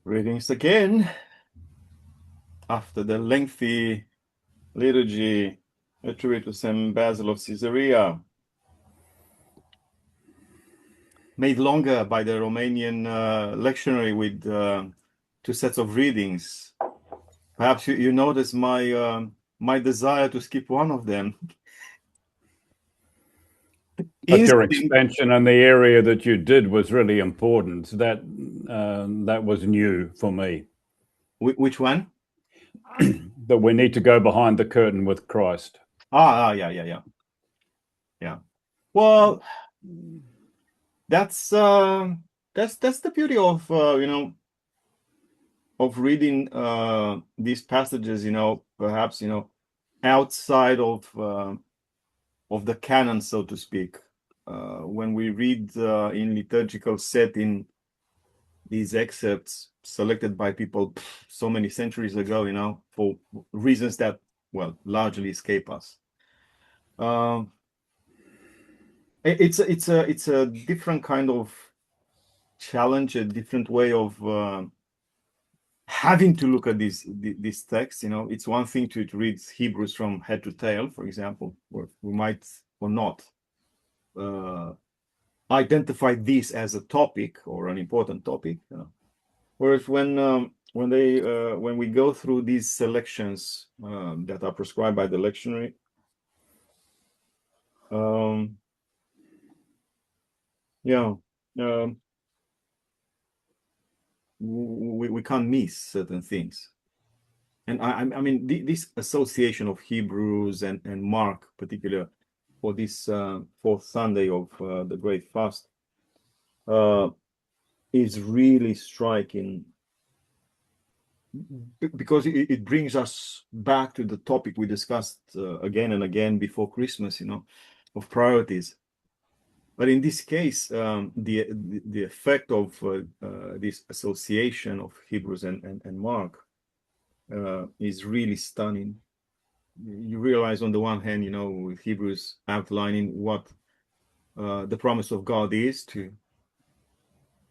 Greetings again. After the lengthy liturgy attributed to St. Basil of Caesarea, made longer by the Romanian lectionary with 2 sets of readings. Perhaps you notice my desire to skip one of them. But your expansion and the area that you did was really important. That was new for me. Which one? That we need to go behind the curtain with Christ. Yeah. Well, that's the beauty of of reading these passages. Perhaps outside of the canon, so to speak. When we read in liturgical setting these excerpts selected by people so many centuries ago, for reasons that, well, largely escape us. It's a different kind of challenge, a different way of having to look at this text. It's one thing to read Hebrews from head to tail, for example, or we might or not identify this as a topic or an important topic. Whereas when we go through these selections that are prescribed by the lectionary, we can't miss certain things. And I mean, this association of Hebrews and Mark, particularly for this fourth Sunday of the Great Fast, is really striking, because it brings us back to the topic we discussed again and again before Christmas, of priorities. But in this case, the effect of this association of Hebrews and Mark is really stunning. You realize, on the one hand, Hebrews outlining what the promise of God is, to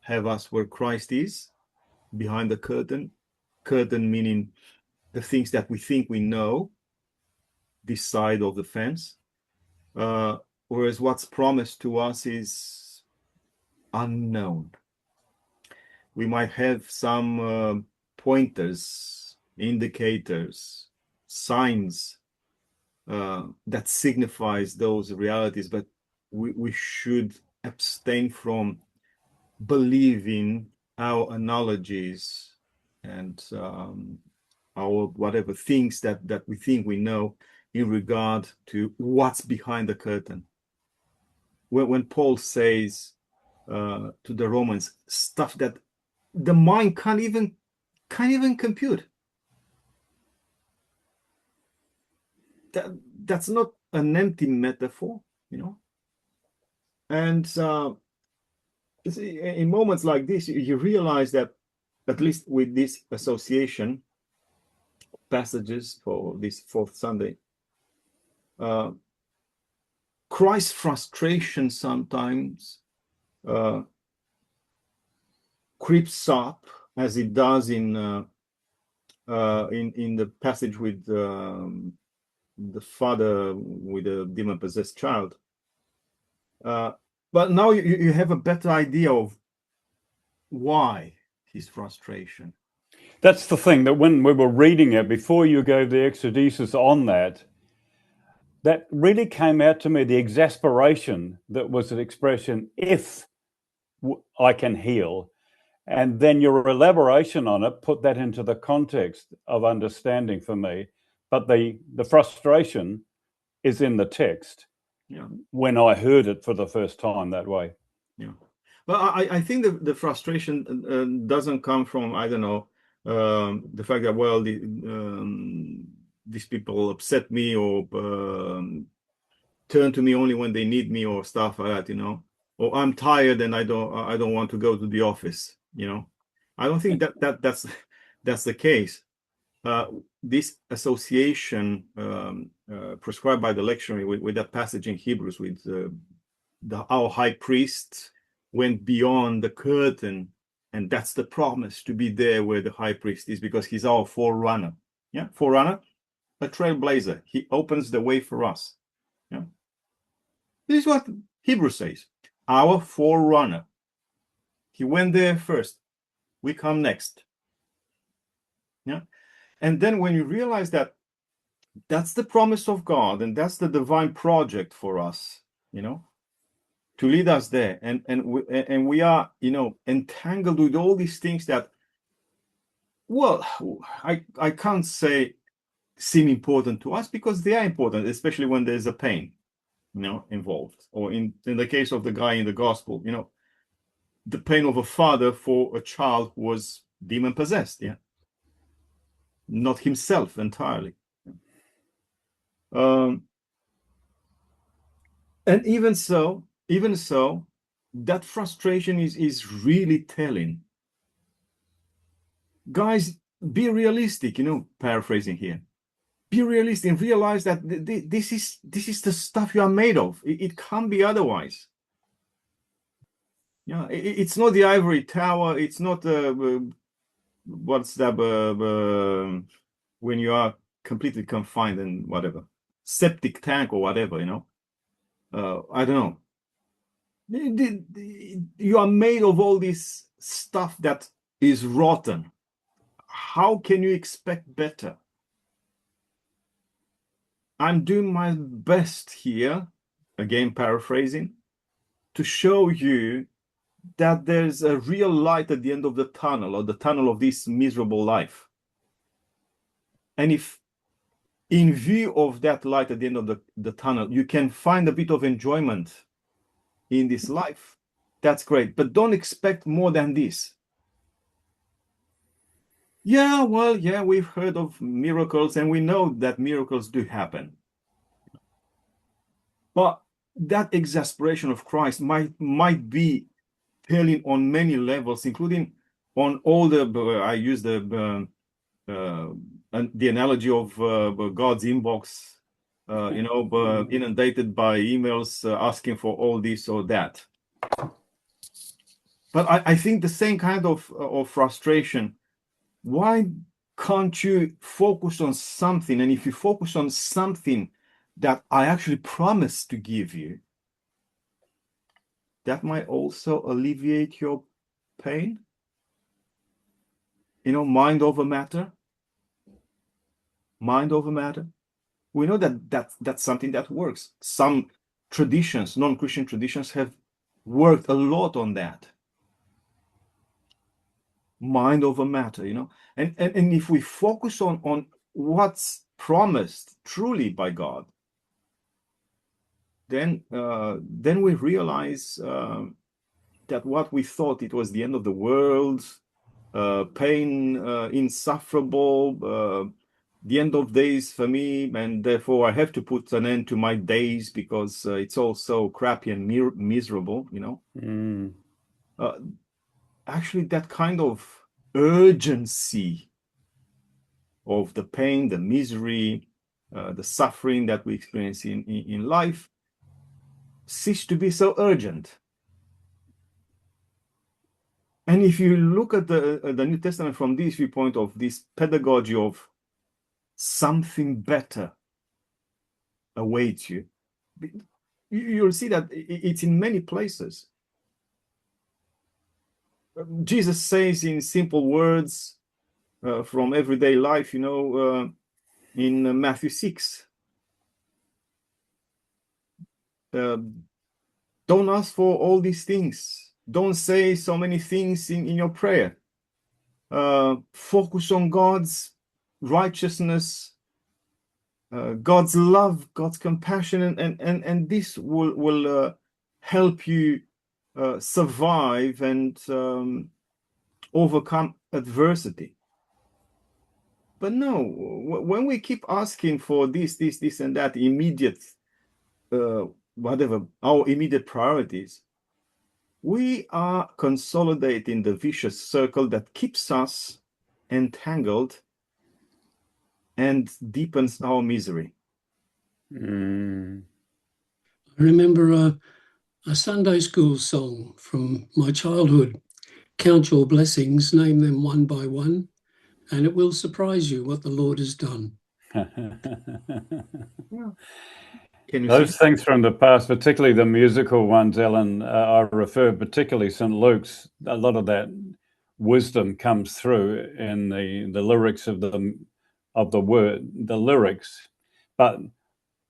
have us where Christ is, behind the curtain. Curtain meaning the things that we think we know, this side of the fence. Whereas what's promised to us is unknown. We might have some pointers, indicators, signs that signifies those realities, but we should abstain from believing our analogies and our whatever things that we think we know in regard to what's behind the curtain. When Paul says to the Romans stuff that the mind can't even compute, that's not an empty metaphor, and in moments like this, you realize that, at least with this association passages for this fourth Sunday, Christ's frustration sometimes creeps up, as it does in the passage with the father with a demon-possessed child. But now you have a better idea of why his frustration. That's the thing, that when we were reading it, before you gave the exegesis on that really came out to me, the exasperation that was an expression, if I can heal. And then your elaboration on it put that into the context of understanding for me. But the frustration is in the text. Yeah. When I heard it for the first time that way. Yeah. Well, I think the frustration doesn't come from, I don't know, the fact that, well, these people upset me or turn to me only when they need me or stuff like that, or I'm tired and I don't want to go to the office, I don't think that's the case. This association prescribed by the lectionary with that passage in Hebrews, with our high priest went beyond the curtain And that's the promise, to be there where the high priest is, because he's our forerunner. Yeah, forerunner, a trailblazer. He opens the way for us. Yeah, this is what Hebrews says. Our forerunner. He went there first. We come next. Yeah, and then when you realize that that's the promise of God, and that's the divine project for us, you know, to lead us there, and we are, you know, entangled with all these things that, well, I can't say seem important to us, because they are important, especially when there's a pain, you know, involved, or in the case of the guy in the gospel, you know, the pain of a father for a child who was demon possessed. Yeah, not himself entirely. And even so, that frustration is really telling. Guys, be realistic, you know, paraphrasing here. Be realistic and realize that this is the stuff you are made of. It can't be otherwise. Yeah, it's not the ivory tower. It's not what's that when you are completely confined in whatever septic tank or whatever, you know. I don't know. You are made of all this stuff that is rotten. How can you expect better? I'm doing my best here, again paraphrasing, to show you that there's a real light at the end of the tunnel, or the tunnel of this miserable life. And if in view of that light at the end of the tunnel, you can find a bit of enjoyment in this life, that's great. But don't expect more than this. Yeah, well, yeah, we've heard of miracles, and we know that miracles do happen. But that exasperation of Christ might be telling on many levels, including on all the, I use the analogy of God's inbox, you know, inundated by emails asking for all this or that. But I think the same kind of frustration. Why can't you focus on something? And if you focus on something that I actually promised to give you, that might also alleviate your pain. You know, mind over matter. Mind over matter. We know that's something that works. Some traditions, non-Christian traditions, have worked a lot on that. Mind over matter, you know. And if we focus on what's promised truly by God, then we realize that what we thought it was the end of the world, pain, insufferable, the end of days for me, and therefore I have to put an end to my days because it's all so crappy and miserable, you know. Actually, that kind of urgency of the pain, the misery, the suffering that we experience in life cease to be so urgent. And if you look at the New Testament from this viewpoint of this pedagogy of something better awaits you, you'll see that it's in many places. Jesus says in simple words from everyday life, you know, in Matthew 6, don't ask for all these things. Don't say so many things in your prayer. Focus on God's righteousness, God's love, God's compassion, and this will help you survive and overcome adversity. But no, when we keep asking for this, and that immediate, whatever, our immediate priorities, we are consolidating the vicious circle that keeps us entangled and deepens our misery. I remember a Sunday school song from my childhood, count your blessings, name them one by one, and it will surprise you what the Lord has done. Yeah. Can you Those see? things from the past, particularly the musical ones, Ellen, I refer particularly St. Luke's. A lot of that wisdom comes through in the lyrics of the word, the lyrics, but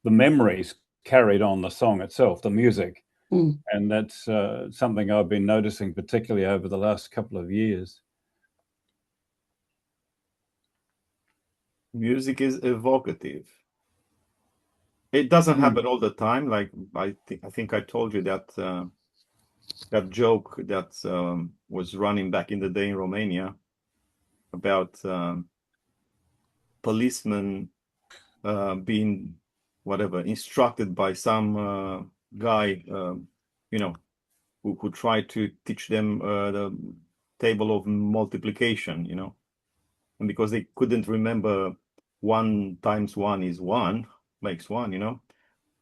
the memories carried on the song itself, the music. Mm. And that's something I've been noticing, particularly over the last couple of years. Music is evocative. It doesn't happen all the time. Like I think I told you that that joke that was running back in the day in Romania about policemen being whatever instructed by some guy, you know, who tried to teach them the table of multiplication, you know, and because they couldn't remember 1 times 1 is 1 makes 1, you know,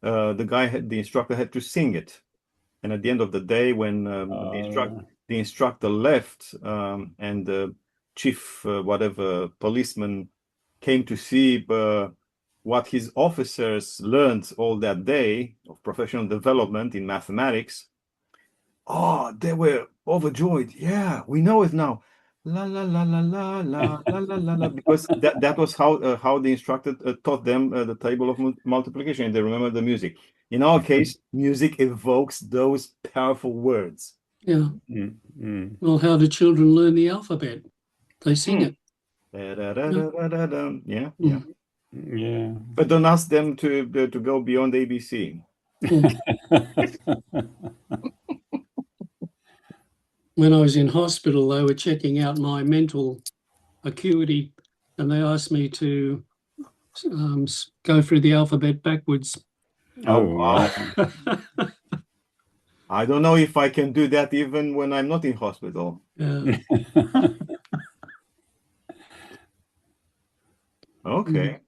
the instructor had to sing it, and at the end of the day, when the instructor left and the chief whatever policeman came to see what his officers learned all that day of professional development in mathematics, oh, they were overjoyed. Yeah, we know it now. La la la la la la la la la la, because that was how the instructor taught them the table of multiplication, and they remember the music. In our case, music evokes those powerful words. Yeah. Well, how do children learn the alphabet? They sing it. Yeah, yeah. Yeah. But don't ask them to go beyond ABC. When I was in hospital, they were checking out my mental acuity, and they asked me to go through the alphabet backwards. Oh, wow. I don't know if I can do that even when I'm not in hospital. Yeah. Okay.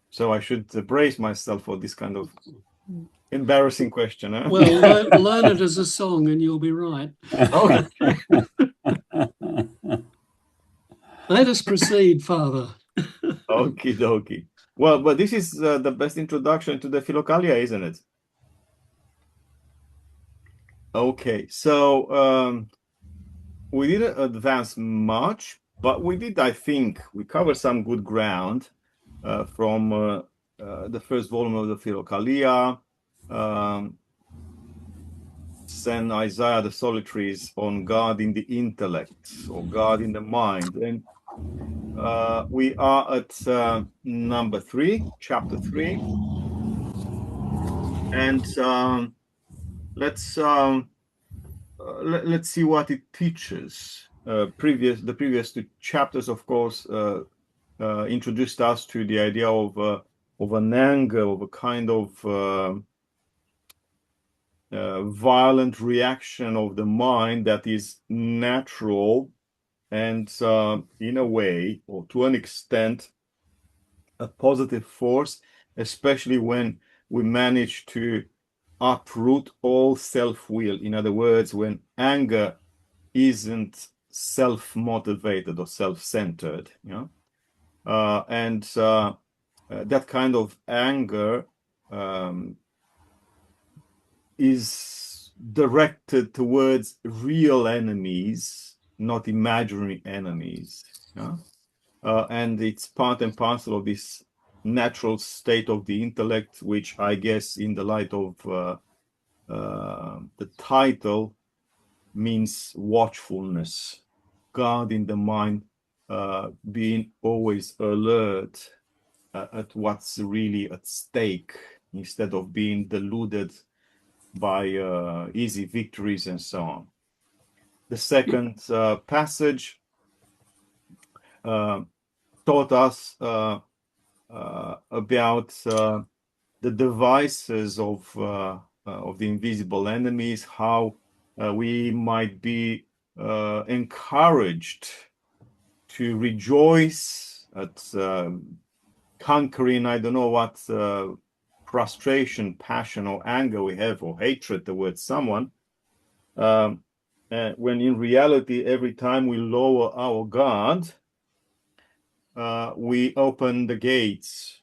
So I should brace myself for this kind of embarrassing question, huh? Well, learn it as a song and you'll be right. Okay. Let us proceed, Father. Okie dokie. Well, but this is the best introduction to the Philokalia, isn't it? Okay, so we didn't advance much, but we did, I think, we covered some good ground from the first volume of the Philokalia, St. Isaiah the Solitaries on God in the intellect, or God in the mind. And we are at number 3, chapter 3. And let's see what it teaches. The previous 2 chapters, of course, introduced us to the idea of an anger, of a kind of violent reaction of the mind that is natural and in a way, or to an extent, a positive force, especially when we manage to uproot all self-will. In other words, when anger isn't self-motivated or self-centered, you know, and that kind of anger is directed towards real enemies, not imaginary enemies. Yeah? And it's part and parcel of this natural state of the intellect, which I guess, in the light of the title, means watchfulness, God in the mind, being always alert at what's really at stake, instead of being deluded by easy victories and so on. The second passage taught us about the devices of the invisible enemies, how we might be encouraged to rejoice at conquering, I don't know what frustration, passion, or anger we have, or hatred towards someone, when in reality, every time we lower our guard, we open the gates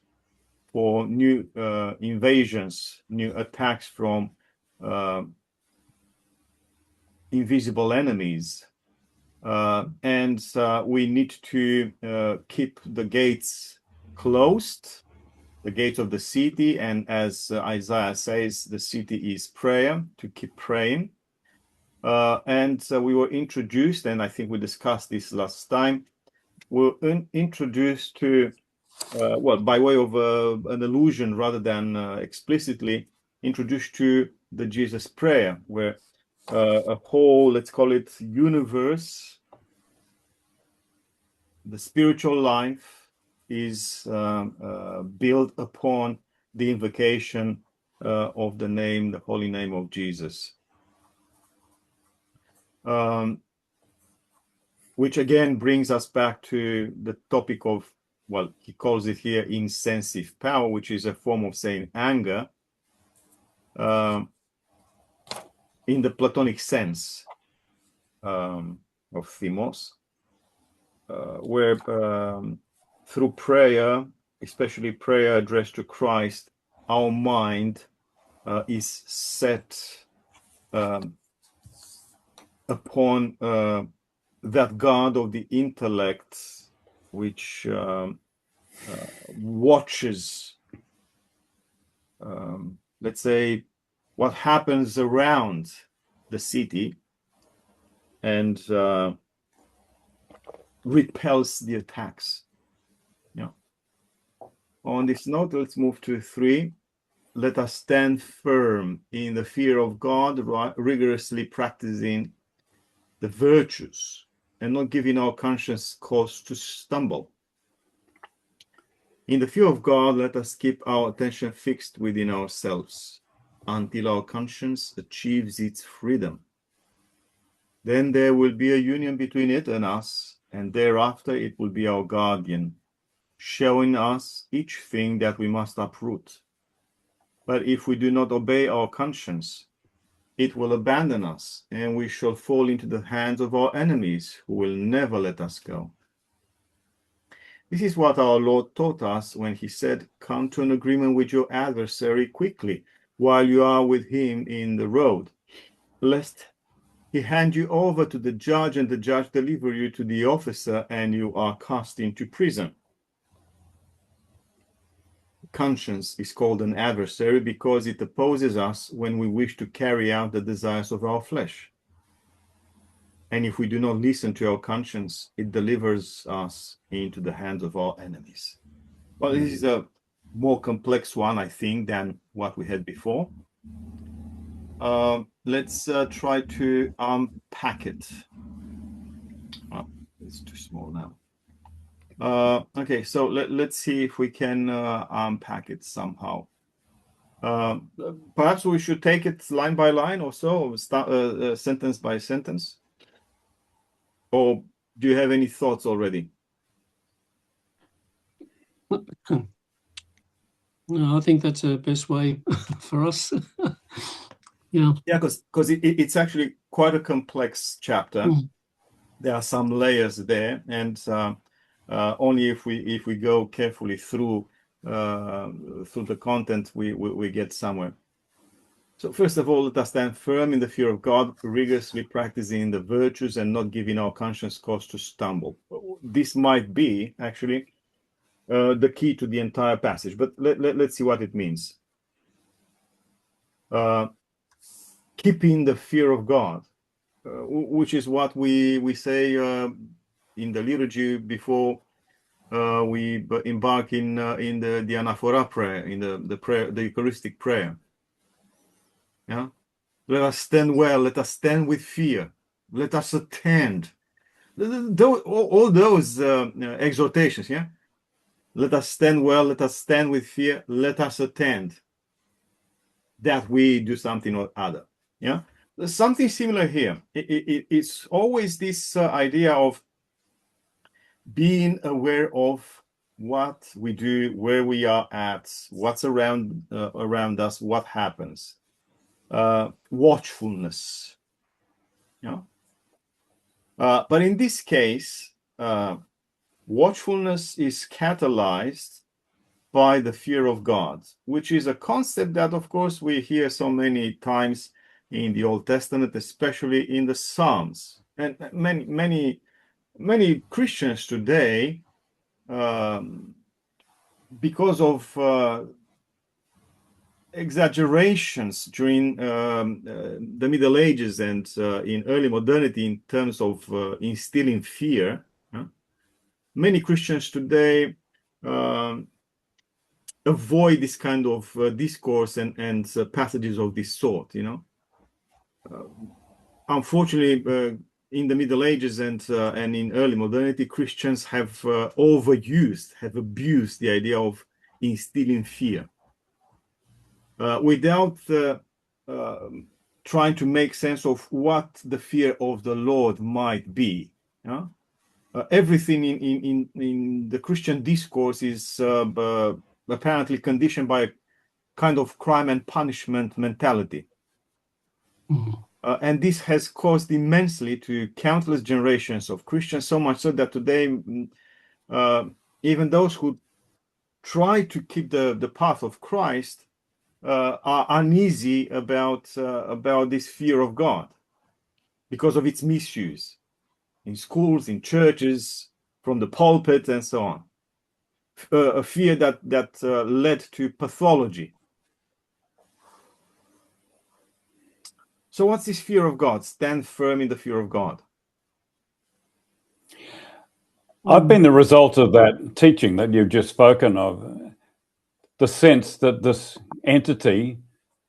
for new invasions, new attacks from invisible enemies. And we need to keep the gates closed, the gates of the city. And as Isaiah says, the city is prayer, to keep praying. And we were introduced, and I think we discussed this last time, we were introduced to, well, by way of an allusion rather than explicitly, introduced to the Jesus prayer, where a whole, let's call it, universe, the spiritual life is built upon the invocation of the name, the holy name of Jesus. Which again brings us back to the topic of, well, he calls it here insensitive power, which is a form of saying anger in the Platonic sense of themos, where through prayer, especially prayer addressed to Christ, our mind is set upon that God of the intellect, which watches, let's say, what happens around the city and repels the attacks. Yeah. On this note, let's move to 3. Let us stand firm in the fear of God, rigorously practicing the virtues and not giving our conscience cause to stumble. In the fear of God, let us keep our attention fixed within ourselves until our conscience achieves its freedom. Then there will be a union between it and us, and thereafter it will be our guardian, showing us each thing that we must uproot. But if we do not obey our conscience, it will abandon us, and we shall fall into the hands of our enemies, who will never let us go. This is what our Lord taught us when he said, "Come to an agreement with your adversary quickly, while you are with him in the road, lest he hand you over to the judge, and the judge deliver you to the officer, and you are cast into prison." Conscience is called an adversary because it opposes us when we wish to carry out the desires of our flesh. And if we do not listen to our conscience, it delivers us into the hands of our enemies. Well, this is a more complex one, I think, than what we had before. Let's try to unpack it. Oh, it's too small now. Okay, so let's see if we can unpack it somehow. Perhaps we should take it line by line or so, or start sentence by sentence. Or do you have any thoughts already? No, I think that's the best way for us. Yeah. Yeah, because it's actually quite a complex chapter. There are some layers there, and only if we go carefully through the content, we get somewhere. So first of all, let us stand firm in the fear of God, rigorously practicing the virtues and not giving our conscience cause to stumble. This might be actually the key to the entire passage, but let's see what it means. Keeping the fear of God, which is what we say in the liturgy before we embark in the anaphora prayer, in the prayer, the Eucharistic prayer. Yeah, let us stand well. Let us stand with fear. Let us attend. All those exhortations. Yeah, let us stand well. Let us stand with fear. Let us attend. That we do something or other. Yeah, there's something similar here. It's always this idea of being aware of what we do, where we are at, what's around us, what happens. Watchfulness. Yeah, But in this case, watchfulness is catalyzed by the fear of God, which is a concept that, of course, we hear so many times in the Old Testament, especially in the Psalms. And many Christians today, because of exaggerations during the Middle Ages and in early modernity in terms of instilling fear, many Christians today avoid this kind of discourse and passages of this sort. Unfortunately, in the Middle Ages and in early modernity, Christians have abused the idea of instilling fear without trying to make sense of what the fear of the Lord might be. Everything in the Christian discourse is apparently conditioned by a kind of crime and punishment mentality. And this has caused immensely to countless generations of Christians, so much so that today, even those who try to keep the path of Christ are uneasy about this fear of God because of its misuse in schools, in churches, from the pulpit, and so on. A fear that led to pathology. So what's this fear of God? Stand firm in the fear of God. I've been the result of that teaching that you've just spoken of, the sense that this entity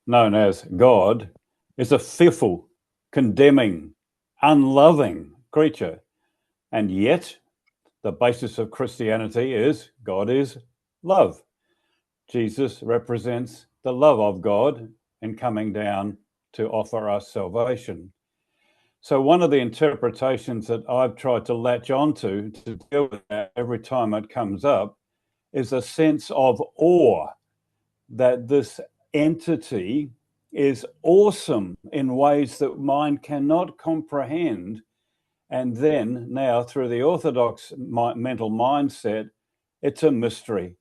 known as God is a fearful, condemning, unloving creature. And yet, the basis of Christianity is God is love. Jesus represents the love of God in coming down to offer us salvation. So one of the interpretations that I've tried to latch onto to deal with that every time it comes up is a sense of awe that this entity is awesome in ways that mind cannot comprehend. And then now through the Orthodox mental mindset, it's a mystery.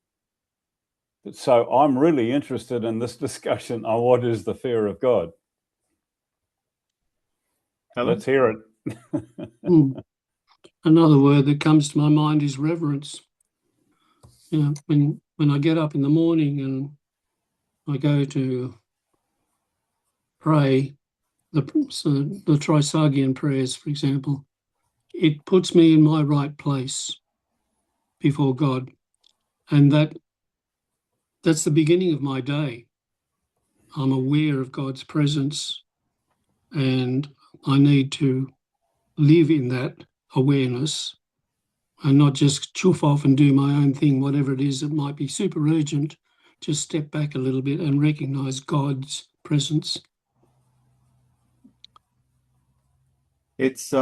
So I'm really interested in this discussion on what is the fear of God. Helen? Let's hear it. Another word that comes to my mind is reverence. When I get up in the morning and I go to pray, the Trisagian prayers, for example, it puts me in my right place before God. And that's the beginning of my day. I'm aware of God's presence and I need to live in that awareness and not just chuff off and do my own thing, whatever it is that might be super urgent. Just step back a little bit and recognize God's presence. It's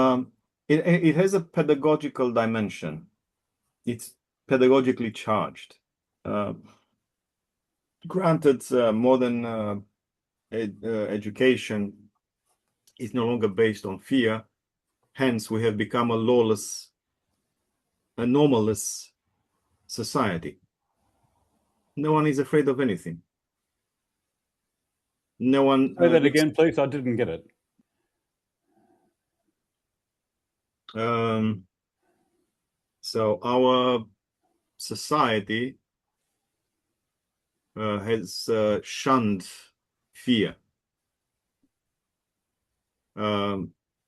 it has a pedagogical dimension. It's pedagogically charged. Granted, modern education is no longer based on fear. Hence, we have become a lawless, a normalless society. No one is afraid of anything. No one. Say that again, please. I didn't get it. So our society has shunned fear.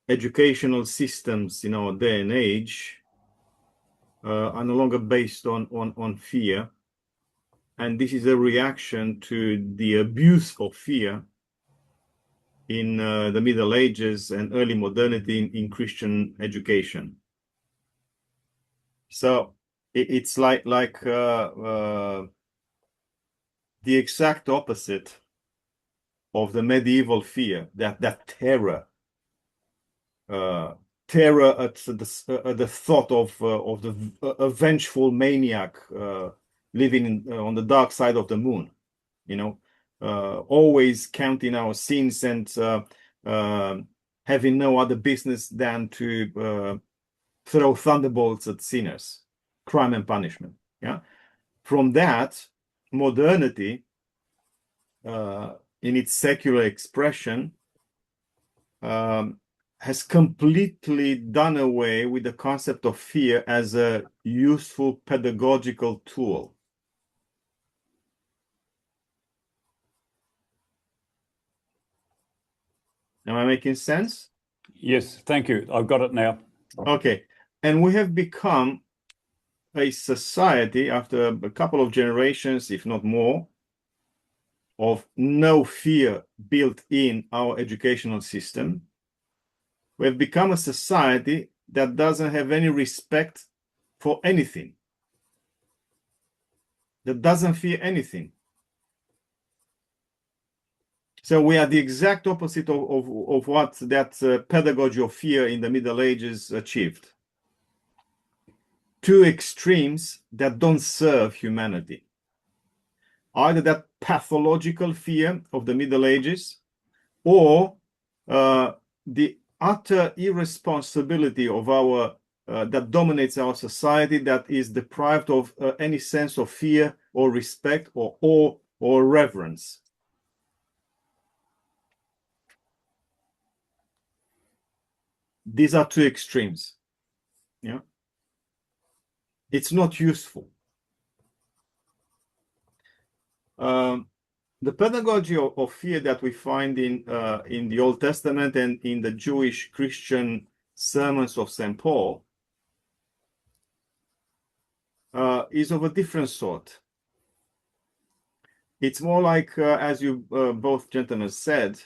Educational systems in our day and age are no longer based on fear. And this is a reaction to the abuse of fear in the Middle Ages and early modernity in Christian education. So it's like the exact opposite of the medieval fear, that terror at the thought of a vengeful maniac living on the dark side of the moon, always counting our sins and having no other business than to throw thunderbolts at sinners, crime and punishment. Yeah. From that, modernity, in its secular expression, has completely done away with the concept of fear as a useful pedagogical tool. Am I making sense? Yes, thank you. I've got it now. Okay. And we have become a society, after a couple of generations, if not more, of no fear built in our educational system. We have become a society that doesn't have any respect for anything, that doesn't fear anything. So we are the exact opposite of what that pedagogy of fear in the Middle Ages achieved. Two extremes that don't serve humanity. Either that pathological fear of the Middle Ages, or the utter irresponsibility of our that dominates our society, that is deprived of any sense of fear or respect or awe or reverence. These are two extremes. Yeah, it's not useful. The pedagogy of fear that we find in the Old Testament and in the Jewish Christian sermons of St. Paul is of a different sort. It's more like, as you both gentlemen said,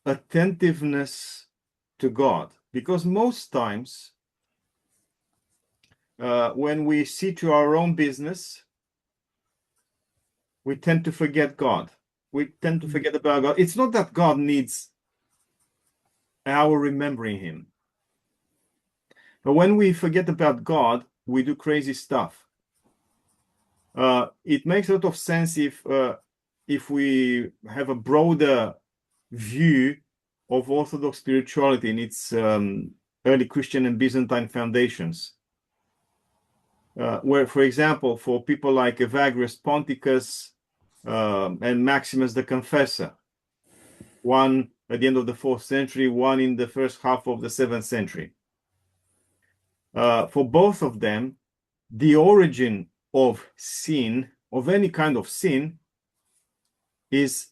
attentiveness to God. Because most times, when we see to our own business, we tend to forget God. We tend to forget about God. It's not that God needs our remembering him. But when we forget about God, we do crazy stuff. It makes a lot of sense if we have a broader view of Orthodox spirituality in its early Christian and Byzantine foundations. Where, for example, for people like Evagrius Ponticus and Maximus the Confessor, one at the end of the 4th century, one in the first half of the 7th century. For both of them, the origin of sin, of any kind of sin, is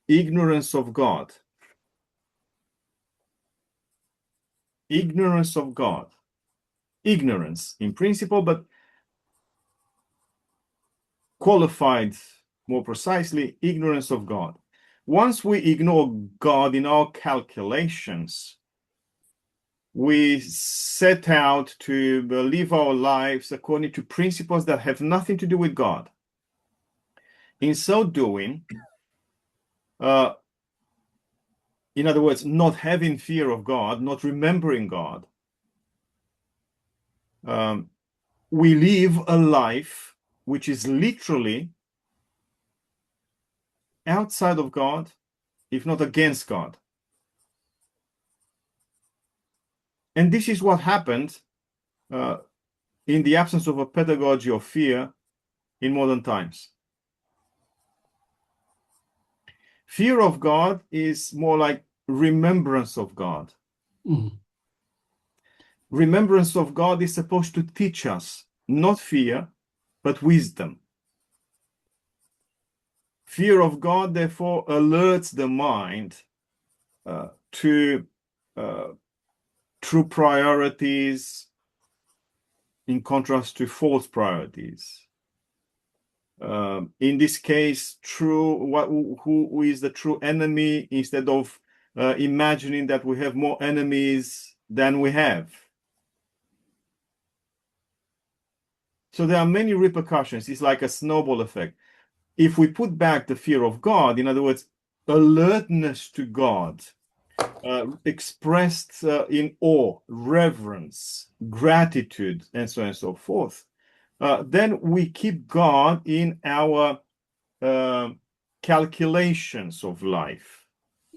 ignorance of God. Ignorance of God. Ignorance in principle, but qualified more precisely, ignorance of God. Once we ignore God in our calculations, we set out to live our lives according to principles that have nothing to do with God. In so doing, in other words, not having fear of God, not remembering God, we live a life which is literally outside of God, if not against God. And this is what happened in the absence of a pedagogy of fear in modern times. Fear of God is more like remembrance of God. Mm. Remembrance of God is supposed to teach us not fear, but wisdom. Fear of God, therefore, alerts the mind to true priorities in contrast to false priorities. In this case, who is the true enemy, instead of imagining that we have more enemies than we have. So there are many repercussions. It's like a snowball effect. If we put back the fear of God, in other words, alertness to God, expressed in awe, reverence, gratitude, and so on and so forth, then we keep God in our calculations of life.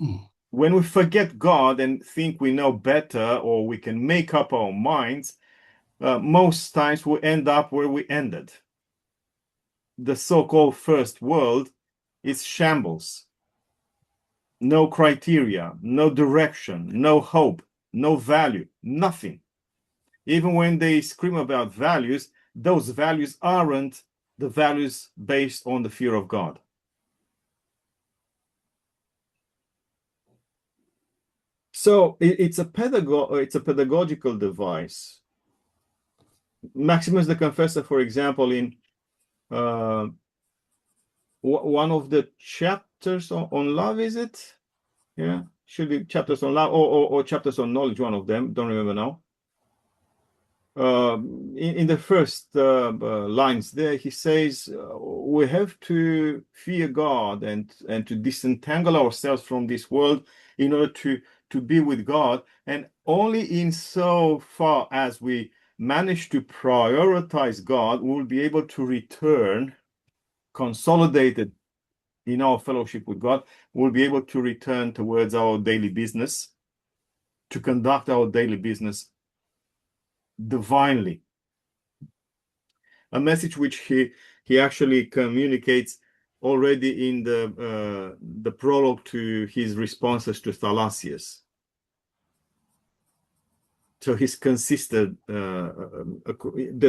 Mm. when we forget God and think we know better or we can make up our minds, most times we end up where we ended. The so-called first world is shambles. No criteria, no direction, no hope, no value, nothing. Even when they scream about values, those values aren't the values based on the fear of God. So it's a pedagogical device. Maximus the Confessor, for example, in one of the chapters on love, is it? Yeah, should be chapters on love or chapters on knowledge, one of them, don't remember now. In the first lines there, he says we have to fear God and to disentangle ourselves from this world in order to be with God. And only in so far as we manage to prioritize God, we will be able to return consolidated in our fellowship with God. We'll be able to return towards our daily business, to conduct our daily business divinely. A message which he actually communicates already in the prologue to his responses to Thalassius. So there's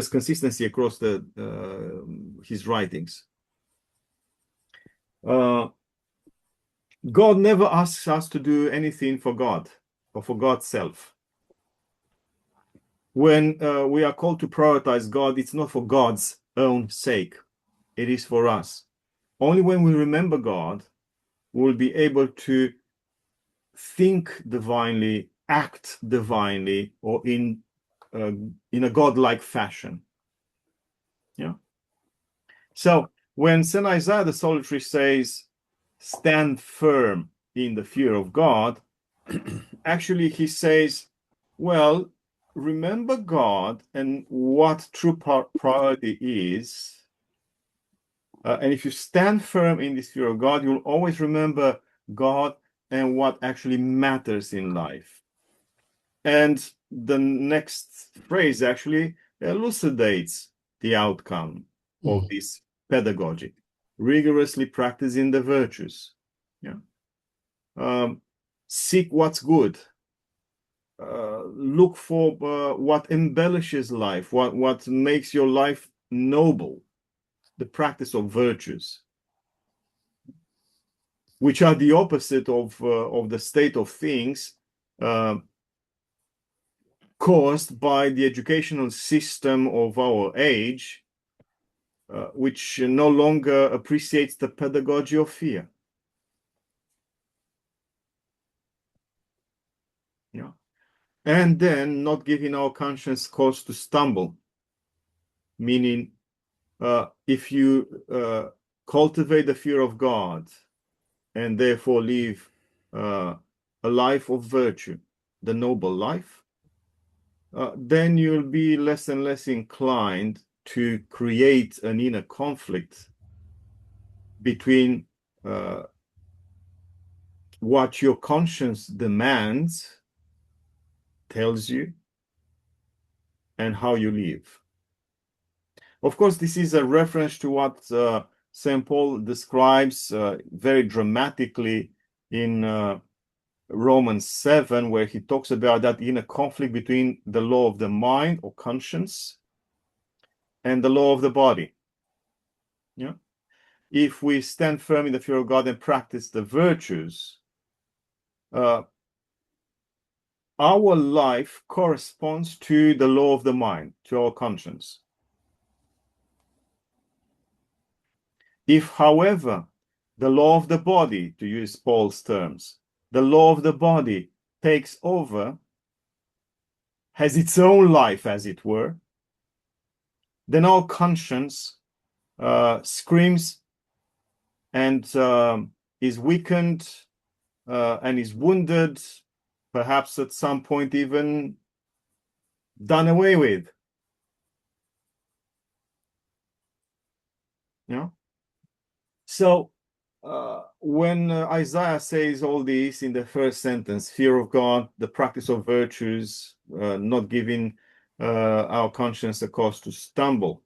consistency across his writings. God never asks us to do anything for God or for God's self. When we are called to prioritize God, it's not for God's own sake. It is for us. Only when we remember God, we'll be able to think divinely, act divinely, or in a godlike fashion. Yeah. So when St. Isaiah the Solitary says, "Stand firm in the fear of God," actually he says, well, remember God and what true priority is. And if you stand firm in this fear of God, you'll always remember God and what actually matters in life. And the next phrase actually elucidates the outcome of this pedagogy: rigorously practicing the virtues. Yeah. Seek what's good. Look for what embellishes life, what makes your life noble. The practice of virtues, which are the opposite of the state of things caused by the educational system of our age, which no longer appreciates the pedagogy of fear. Yeah. And then not giving our conscience cause to stumble, meaning if you cultivate the fear of God and therefore live a life of virtue, the noble life, then you'll be less and less inclined to create an inner conflict between what your conscience demands, tells you, and how you live. Of course, this is a reference to what St. Paul describes very dramatically in Romans 7, where he talks about that inner conflict between the law of the mind or conscience and the law of the body. Yeah. If we stand firm in the fear of God and practice the virtues, our life corresponds to the law of the mind, to our conscience. If, however, the law of the body, to use Paul's terms, the law of the body takes over, has its own life, as it were, then our conscience screams and is weakened and is wounded, perhaps at some point even done away with. You know? So when Isaiah says all this in the first sentence, fear of God, the practice of virtues, not giving our conscience a cause to stumble,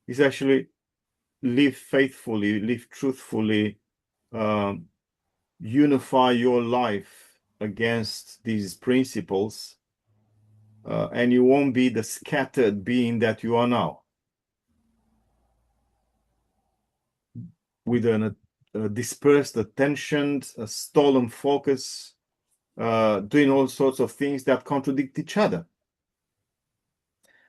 is actually live faithfully, live truthfully, unify your life against these principles, and you won't be the scattered being that you are now, with a dispersed attention, a stolen focus, doing all sorts of things that contradict each other,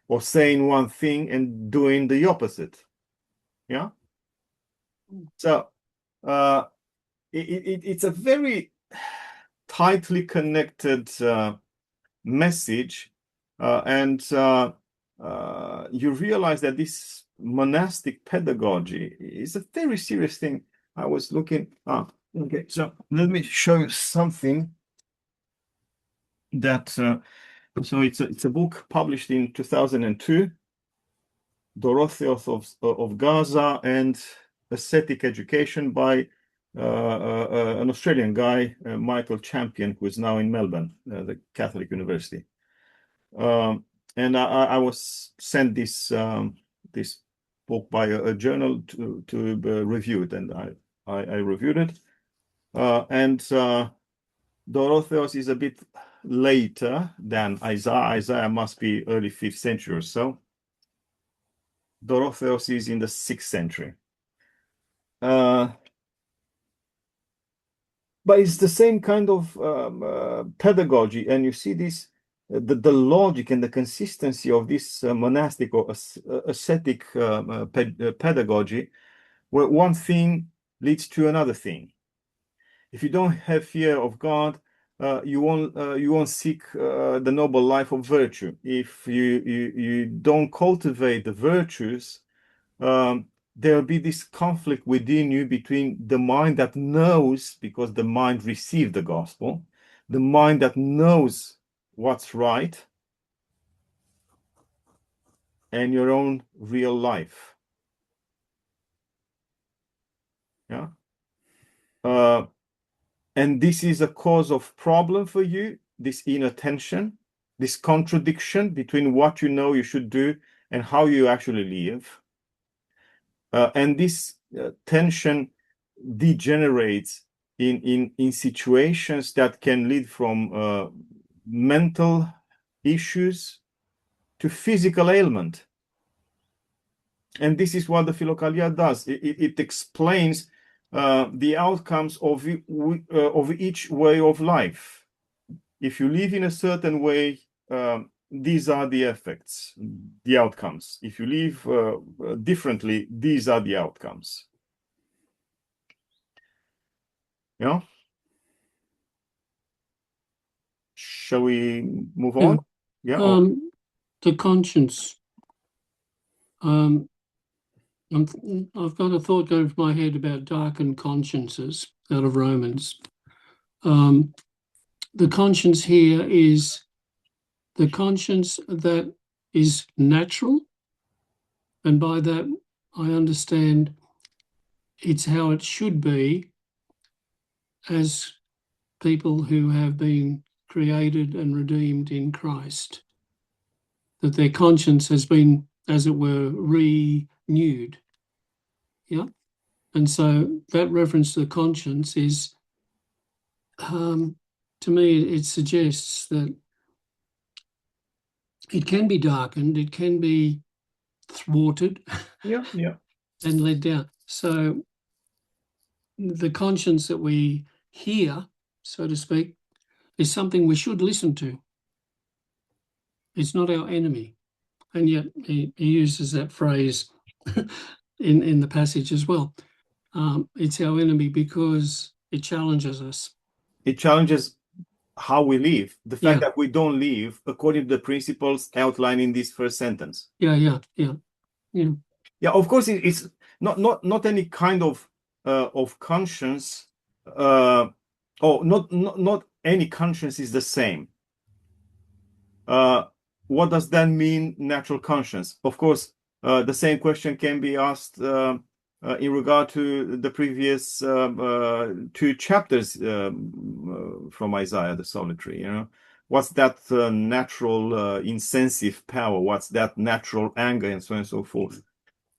or saying one thing and doing the opposite. Yeah. So it's a very tightly connected message, and you realize that this monastic pedagogy is a very serious thing. I was looking. Okay, so let me show you something that. So it's a book published in 2002, Dorotheos of Gaza and Ascetic Education by an Australian guy, Michael Champion, who is now in Melbourne, the Catholic University. And I was sent this this book by a journal to review it, and I reviewed it. And Dorotheos is a bit later than Isaiah. Isaiah must be early 5th century or so. Dorotheos is in the 6th century. But it's the same kind of pedagogy, and you see this, the logic and the consistency of this monastic or ascetic pedagogy, where one thing leads to another thing. If you don't have fear of God, you won't seek the noble life of virtue. If you don't cultivate the virtues, there will be this conflict within you between the mind that knows, because the mind received the gospel, the mind that knows what's right, and your own real life. Yeah. And this is a cause of problem for you, this inattention, this contradiction between what you know you should do and how you actually live. And this tension degenerates in situations that can lead from mental issues to physical ailment. And this is what the Philokalia does. It explains the outcomes of each way of life. If you live in a certain way, these are the effects, the outcomes. If you live differently, these are the outcomes. Yeah. Shall we move on? Yeah. The conscience. I've got a thought going through my head about darkened consciences out of Romans. The conscience here is the conscience that is natural, and by that I understand it's how it should be as people who have been created and redeemed in Christ, that their conscience has been, as it were, renewed. Yeah. And so that reference to the conscience is, to me, it suggests that it can be darkened, it can be thwarted, and led down. So the conscience that we hear, so to speak, is something we should listen to. It's not our enemy. And yet he uses that phrase in the passage as well. It's our enemy because it challenges us. It challenges how we live. The fact that we don't live according to the principles outlined in this first sentence. Yeah. Of course, it's not any kind of conscience. Not any conscience is the same. What does that mean, natural conscience? Of course, the same question can be asked in regard to the previous two chapters from Isaiah the Solitary. What's that natural insensitive power? What's that natural anger, and so on and so forth?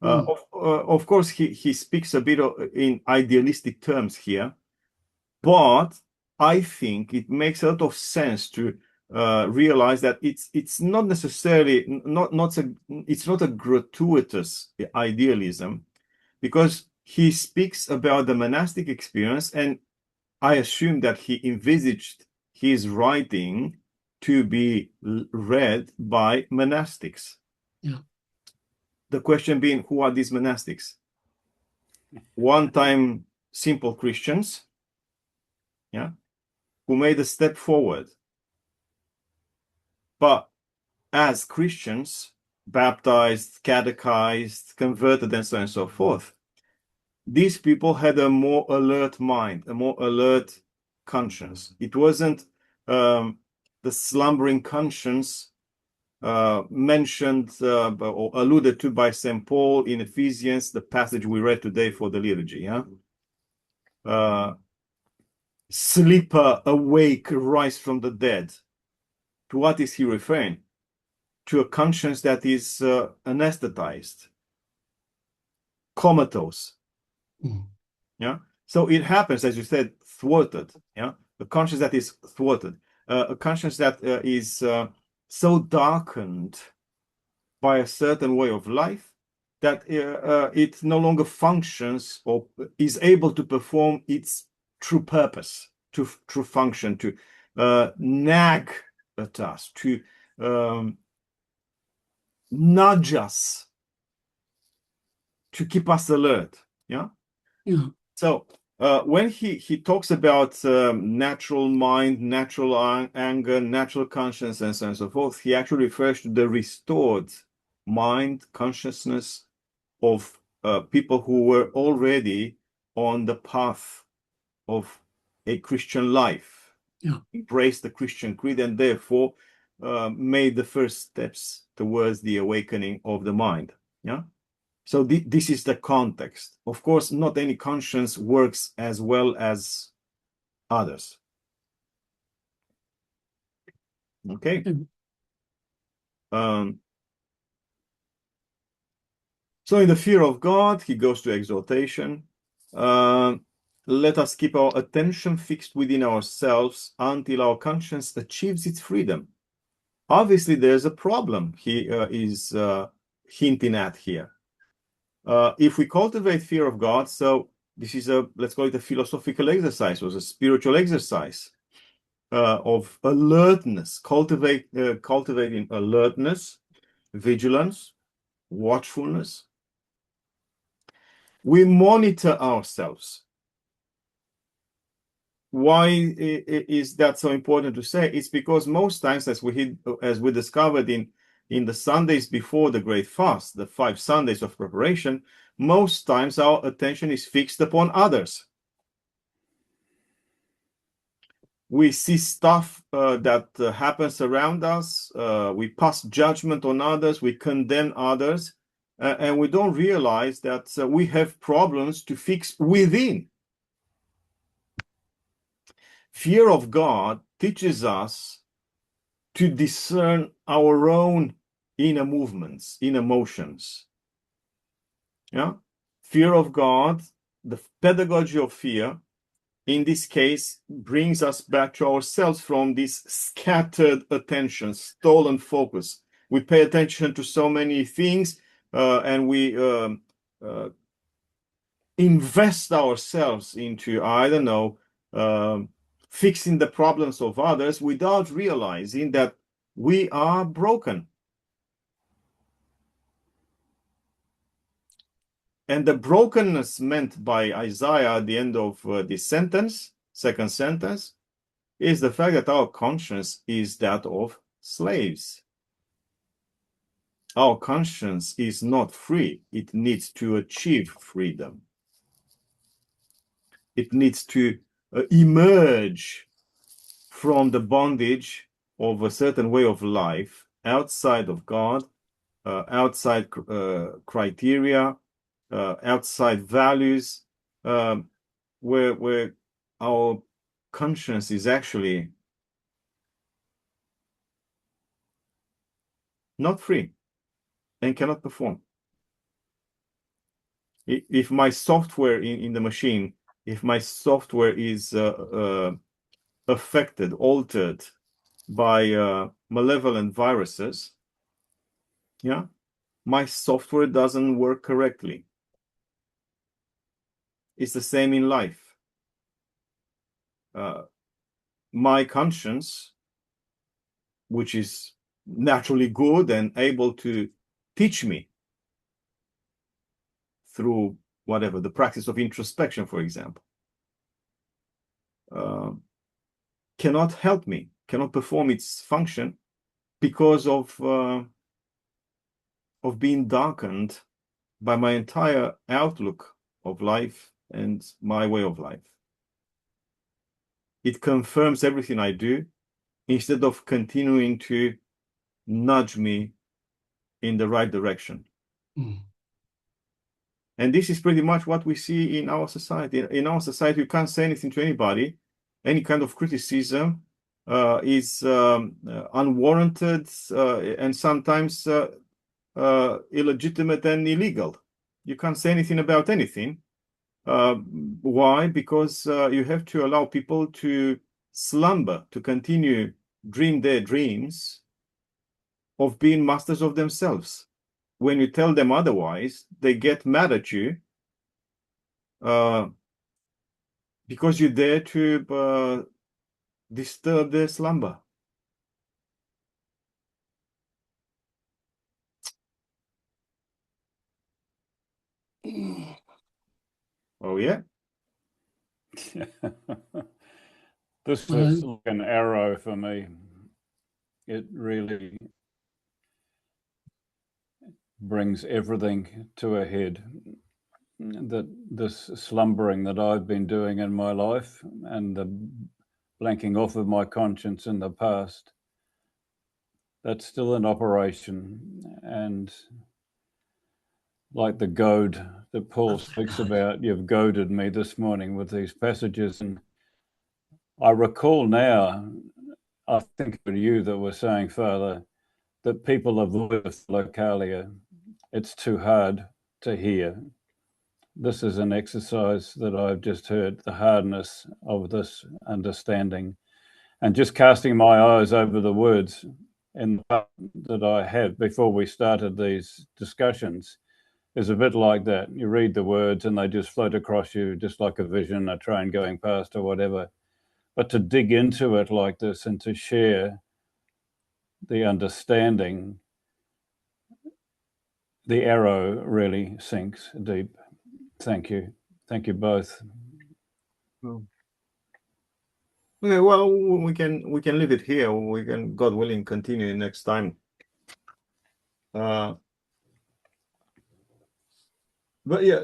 Of course, he speaks a bit in idealistic terms here, but I think it makes a lot of sense to realize that it's not necessarily it's not a gratuitous idealism, because he speaks about the monastic experience, and I assume that he envisaged his writing to be read by monastics. Yeah. The question being, who are these monastics? One-time simple Christians, yeah, who made a step forward. But as Christians, baptized, catechized, converted, and so on and so forth, these people had a more alert mind, a more alert conscience. It wasn't the slumbering conscience mentioned or alluded to by St. Paul in Ephesians, the passage we read today for the liturgy. Sleeper, awake, rise from the dead. To what is he referring? To a conscience that is anesthetized, comatose. Yeah. So it happens, as you said, thwarted. Yeah. A conscience that is thwarted, a conscience that is so darkened by a certain way of life that it no longer functions or is able to perform its true purpose, true function, to nag at us, to nudge us, to keep us alert. Yeah. Yeah. So when he talks about natural mind, natural anger, natural conscience, and so on and so forth, he actually refers to the restored mind, consciousness of people who were already on the path of a Christian life, embraced the Christian creed, and therefore made the first steps towards the awakening of the mind. Yeah. So this is the context. Of course, not any conscience works as well as others. Okay. So in the fear of God, he goes to exhortation. Let us keep our attention fixed within ourselves until our conscience achieves its freedom. Obviously, there's a problem he is hinting at here. If we cultivate fear of God, so this is let's call it a philosophical exercise, or a spiritual exercise of alertness, cultivating alertness, vigilance, watchfulness. We monitor ourselves. Why is that so important to say? It's because most times, as we discovered in the Sundays before the Great Fast, the 5 Sundays of preparation, most times our attention is fixed upon others. We see stuff that happens around us, we pass judgment on others, we condemn others, and we don't realize that we have problems to fix within. Fear of God teaches us to discern our own inner movements, inner emotions. Yeah, fear of God, the pedagogy of fear, in this case, brings us back to ourselves from this scattered attention, stolen focus. We pay attention to so many things, and we invest ourselves into, I don't know, fixing the problems of others without realizing that we are broken. And the brokenness meant by Isaiah at the end of this sentence, second sentence, is the fact that our conscience is that of slaves. Our conscience is not free. It needs to achieve freedom. It needs to emerge from the bondage of a certain way of life outside of God, outside criteria, outside values, where our conscience is actually not free and cannot perform. If my software in the machine, if my software is affected, altered by malevolent viruses, yeah, my software doesn't work correctly. It's the same in life. My conscience, which is naturally good and able to teach me through whatever, the practice of introspection, for example, cannot help me, cannot perform its function because of being darkened by my entire outlook of life and my way of life. It confirms everything I do instead of continuing to nudge me in the right direction. Mm. And this is pretty much what we see in our society. In our society, you can't say anything to anybody. Any kind of criticism is unwarranted and sometimes illegitimate and illegal. You can't say anything about anything. Why? Because you have to allow people to slumber, to continue dream their dreams of being masters of themselves. When you tell them otherwise, they get mad at you because you're there to disturb their slumber. Oh, yeah? This is like an arrow for me. It really brings everything to a head. That this slumbering that I've been doing in my life and the blanking off of my conscience in the past, that's still in operation. And like the goad that Paul speaks about, you've goaded me this morning with these passages. And I recall now, I think it was you that were saying, Father, that people avoid Philokalia. It's too hard to hear. This is an exercise that I've just heard, the hardness of this understanding. And just casting my eyes over the words in that I had before we started these discussions is a bit like that. You read the words and they just float across you just like a vision, a train going past or whatever. But to dig into it like this and to share the understanding, the arrow really sinks deep. Thank you. Thank you both. Okay, well, we can leave it here. We can, God willing, continue next time. But yeah,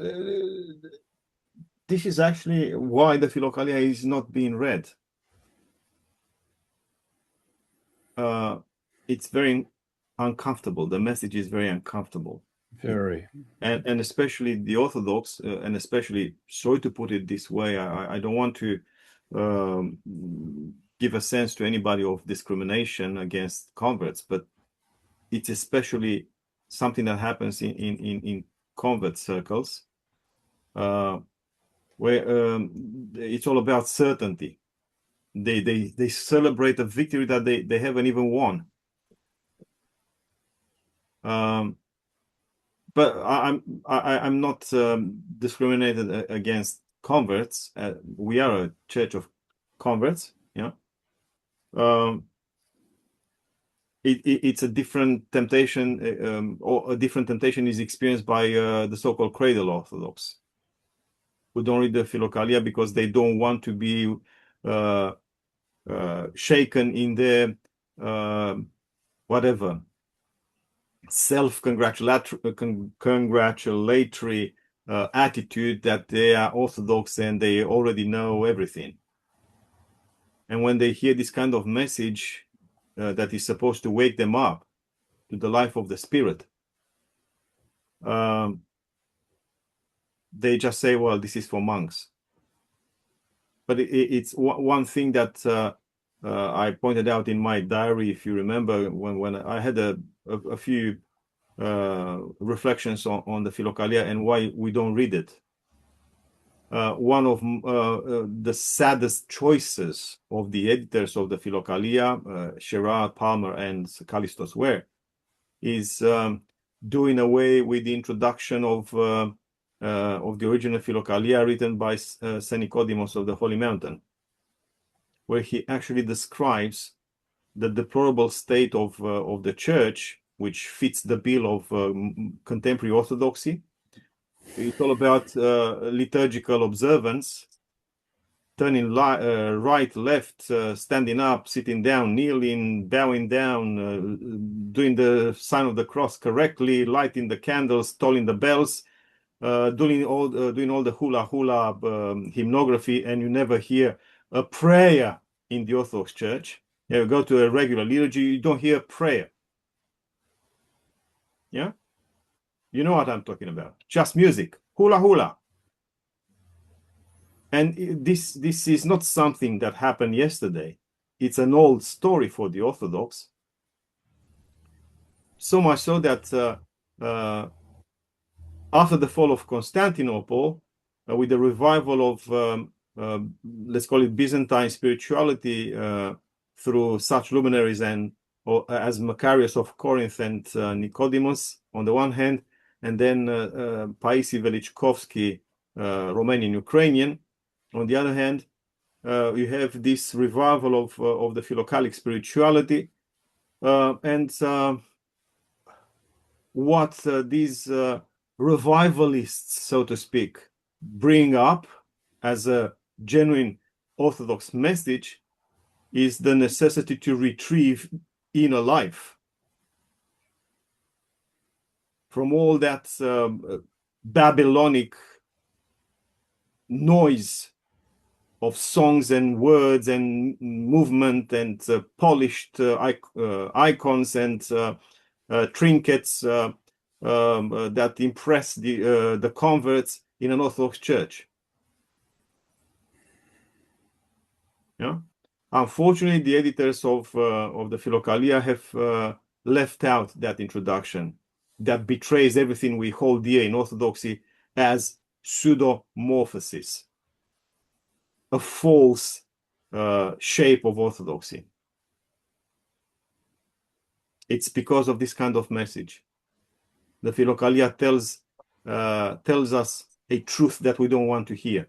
this is actually why the Philokalia is not being read. It's very uncomfortable. The message is very uncomfortable. Very. And especially the Orthodox, and especially, sorry to put it this way, I don't want to give a sense to anybody of discrimination against converts, but it's especially something that happens in convert circles, where it's all about certainty. They celebrate a victory that they haven't even won. But I'm not discriminated against converts. We are a church of converts. Yeah. It's a different temptation, or a different temptation is experienced by the so-called cradle Orthodox, who don't read the Philokalia because they don't want to be shaken in their whatever self-congratulatory attitude that they are Orthodox and they already know everything. And when they hear this kind of message that is supposed to wake them up to the life of the Spirit, they just say, well, this is for monks. But it's one thing that I pointed out in my diary, if you remember, when I had a few reflections on the Philokalia and why we don't read it. One of the saddest choices of the editors of the Philokalia, Sherrard, Palmer, and Callistos Ware, is doing away with the introduction of the original Philokalia written by St. Nicodemus of the Holy Mountain, where he actually describes the deplorable state of the church, which fits the bill of contemporary orthodoxy. It's all about liturgical observance, turning right, left, standing up, sitting down, kneeling, bowing down, doing the sign of the cross correctly, lighting the candles, tolling the bells, doing all the hula hula hymnography, and you never hear a prayer in the Orthodox Church. You go to a regular liturgy, you don't hear prayer. Yeah, you know what I'm talking about. Just music, hula hula. And this is not something that happened yesterday. It's an old story for the Orthodox. So much so that after the fall of Constantinople, with the revival of, let's call it Byzantine spirituality through such luminaries as Macarius of Corinth and Nicodemus on the one hand, and then Paisi Velichkovsky, Romanian Ukrainian, on the other hand, you have this revival of the Philokalic spirituality, and what these revivalists, so to speak, bring up as a genuine Orthodox message is the necessity to retrieve inner life from all that Babylonic noise of songs and words and movement and polished icons and trinkets that impress the converts in an Orthodox church. Yeah. Unfortunately, the editors of the Philokalia have left out that introduction that betrays everything we hold dear in Orthodoxy as pseudomorphosis, a false shape of Orthodoxy. It's because of this kind of message. The Philokalia tells us a truth that we don't want to hear.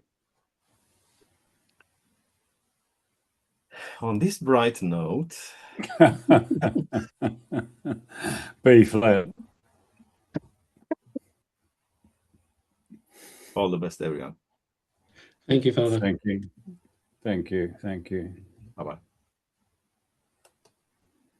On this bright note, B flat. all the best, everyone. Thank you, Father. Thank you. Thank you. Thank you. Bye-bye.